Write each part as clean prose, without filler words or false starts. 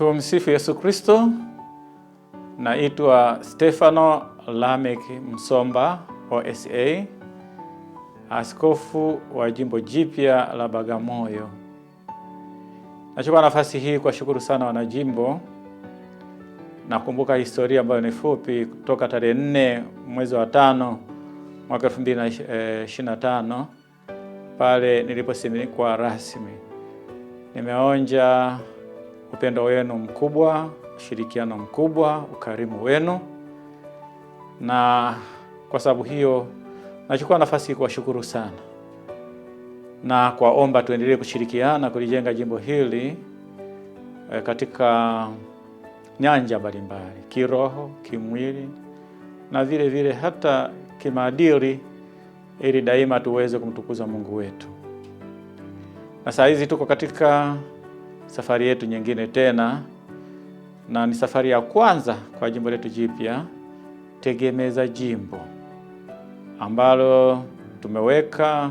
Tumsifu Yesu Kristo. Naitwa Stefano Lamek Msomba OSA, askofu wa jimbo jipya la Bagamoyo. Nachukua nafasi hii kwa shukuru sana wanajimbo. Nakumbuka historia ambayo ni fupi kutoka tarehe 4 mwezi wa 5 mwaka 2025 pale niliposimikwa rasmi. Nimeonja upendo wenu mkubwa, ushirikiano mkubwa, ukarimu wenu, na kwa sababu hiyo nachukua nafasi hii kuwashukuru sana na kuwaomba tuendelee kushirikiana kulijenga jimbo hili katika nyanja mbalimbali, kiroho, kimwili na vile vile hata kimaadili, ili daima tuweze kumtukuza Mungu wetu. Na saa hizi tuko katika safari yetu nyingine tena, na ni safari ya kwanza kwa jimbo letu jipya Tegemeza Jimbo, ambalo tumeweka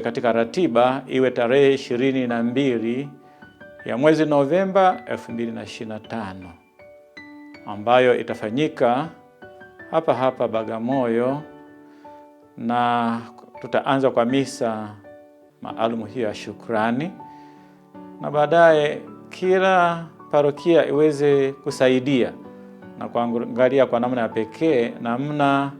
katika ratiba iwe tarehe 22 ya mwezi Novemba 2025, ambayo itafanyika hapa hapa Bagamoyo, na tutaanza kwa misa maalumu hiyo ya shukrani, na baadaye kila parokia iweze kusaidia na kuangalia kwa namna ya pekee namna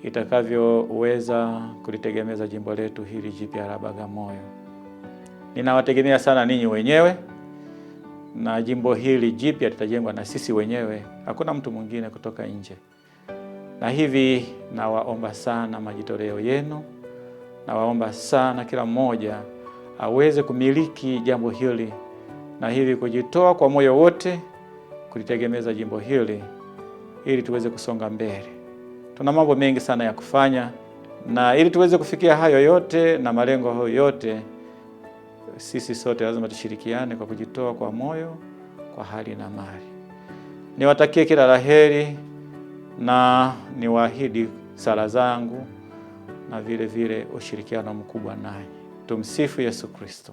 itakavyoweza kulitegemeza jimbo letu hili jipya la Bagamoyo. Ninawategemea sana ninyi wenyewe, na jimbo hili jipya litajengwa na sisi wenyewe, hakuna mtu mwingine kutoka nje. Na hivi nawaomba sana majitoleo yenu, nawaomba sana kila mmoja aweze kumiliki jambo hili, na hivi kujitoa kwa moyo wote kulitegemeza jimbo hili ili tuweze kusonga mbele. Tuna mambo mengi sana ya kufanya, na ili tuweze kufikia hayo yote na malengo hayo yote, sisi sote lazima tushirikiane kwa kujitoa kwa moyo, kwa hali na mali. Niwatakie kila laheri na niwaahidi sala zangu na vile vile ushirikiano mkubwa nanyi. Tumsifu Yesu Kristo.